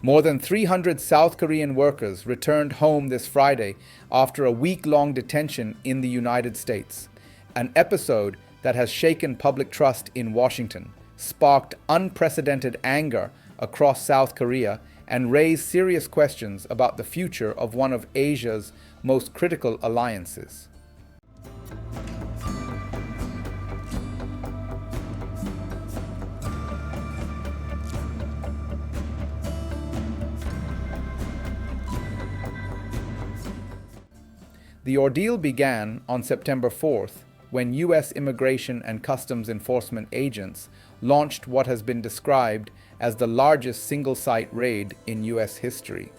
More than 300 South Korean workers returned home this Friday after a week-long detention in the United States, an episode that has shaken public trust in Washington, sparked unprecedented anger across South Korea, and raised serious questions about the future of one of Asia's most critical alliances. The ordeal began on September 4th when U.S. Immigration and Customs Enforcement agents launched what has been described as the largest single-site raid in U.S. history.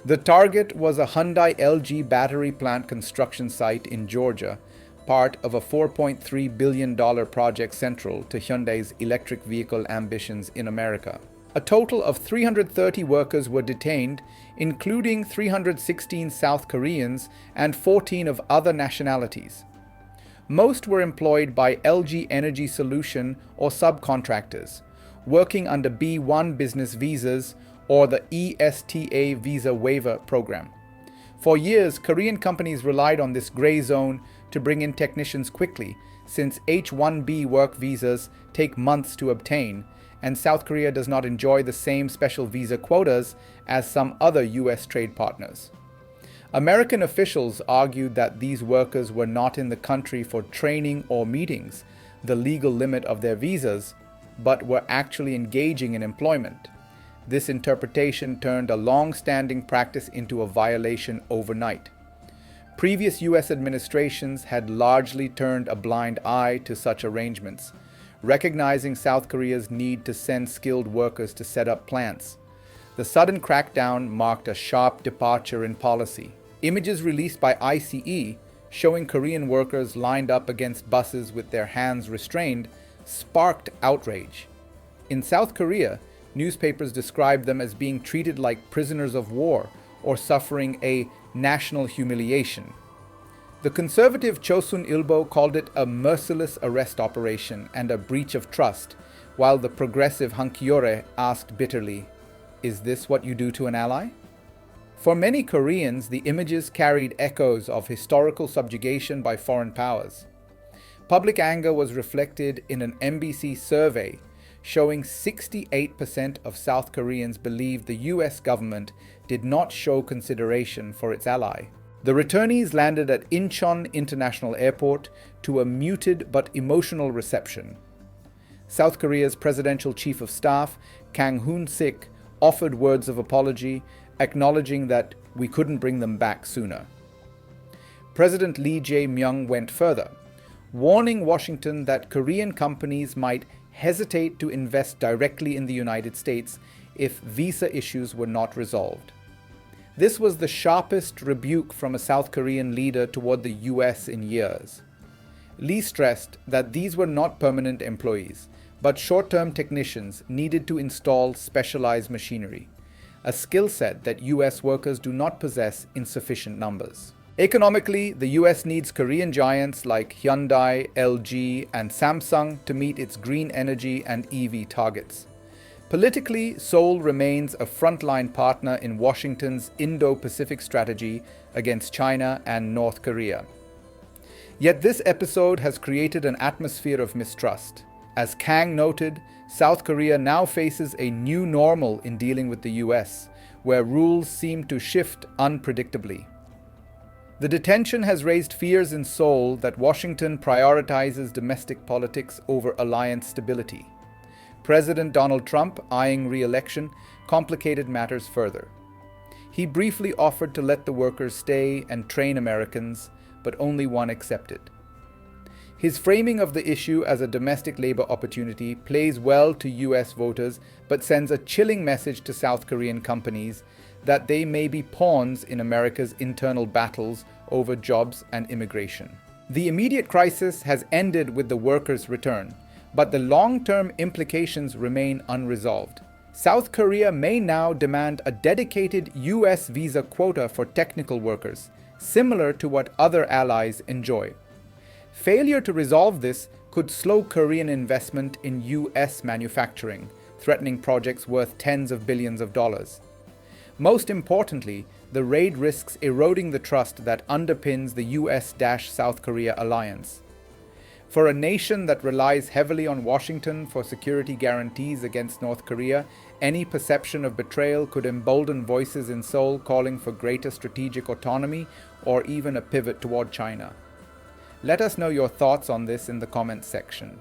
The target was a Hyundai LG battery plant construction site in Georgia, part of a $4.3 billion project central to Hyundai's electric vehicle ambitions in America. A total of 330 workers were detained, including 316 South Koreans and 14 of other nationalities. Most were employed by LG Energy Solution or subcontractors, working under B1 business visas or the ESTA visa waiver program. For years, Korean companies relied on this gray zone to bring in technicians quickly, since H-1B work visas take months to obtain, and South Korea does not enjoy the same special visa quotas as some other U.S. trade partners. American officials argued that these workers were not in the country for training or meetings, the legal limit of their visas, but were actually engaging in employment. This interpretation turned a long-standing practice into a violation overnight. Previous U.S. administrations had largely turned a blind eye to such arrangements, recognizing South Korea's need to send skilled workers to set up plants. The sudden crackdown marked a sharp departure in policy. Images released by ICE showing Korean workers lined up against buses with their hands restrained sparked outrage. In South Korea, newspapers described them as being treated like prisoners of war or suffering a national humiliation. The conservative Chosun Ilbo called it a merciless arrest operation and a breach of trust, while the progressive Hankyore asked bitterly, "Is this what you do to an ally?" For many Koreans, the images carried echoes of historical subjugation by foreign powers. Public anger was reflected in an MBC survey showing 68% of South Koreans believed the US government did not show consideration for its ally. The returnees landed at Incheon International Airport to a muted but emotional reception. South Korea's presidential chief of staff, Kang Hoon-sik, offered words of apology, acknowledging that we couldn't bring them back sooner. President Lee Jae Myung went further, warning Washington that Korean companies might hesitate to invest directly in the United States if visa issues were not resolved. This was the sharpest rebuke from a South Korean leader toward the US in years. Lee stressed that these were not permanent employees, but short-term technicians needed to install specialized machinery, a skill set that US workers do not possess in sufficient numbers. Economically, the US needs Korean giants like Hyundai, LG, and Samsung to meet its green energy and EV targets. Politically, Seoul remains a frontline partner in Washington's Indo-Pacific strategy against China and North Korea. Yet this episode has created an atmosphere of mistrust. As Kang noted, South Korea now faces a new normal in dealing with the US, where rules seem to shift unpredictably. The detention has raised fears in Seoul that Washington prioritizes domestic politics over alliance stability. President Donald Trump, eyeing re-election, complicated matters further. He briefly offered to let the workers stay and train Americans, but only one accepted. His framing of the issue as a domestic labor opportunity plays well to US voters, but sends a chilling message to South Korean companies that they may be pawns in America's internal battles over jobs and immigration. The immediate crisis has ended with the workers' return, but the long-term implications remain unresolved. South Korea may now demand a dedicated US visa quota for technical workers, similar to what other allies enjoy. Failure to resolve this could slow Korean investment in US manufacturing, threatening projects worth tens of billions of dollars. Most importantly, the raid risks eroding the trust that underpins the US-South Korea alliance. For a nation that relies heavily on Washington for security guarantees against North Korea, any perception of betrayal could embolden voices in Seoul calling for greater strategic autonomy or even a pivot toward China. Let us know your thoughts on this in the comments section.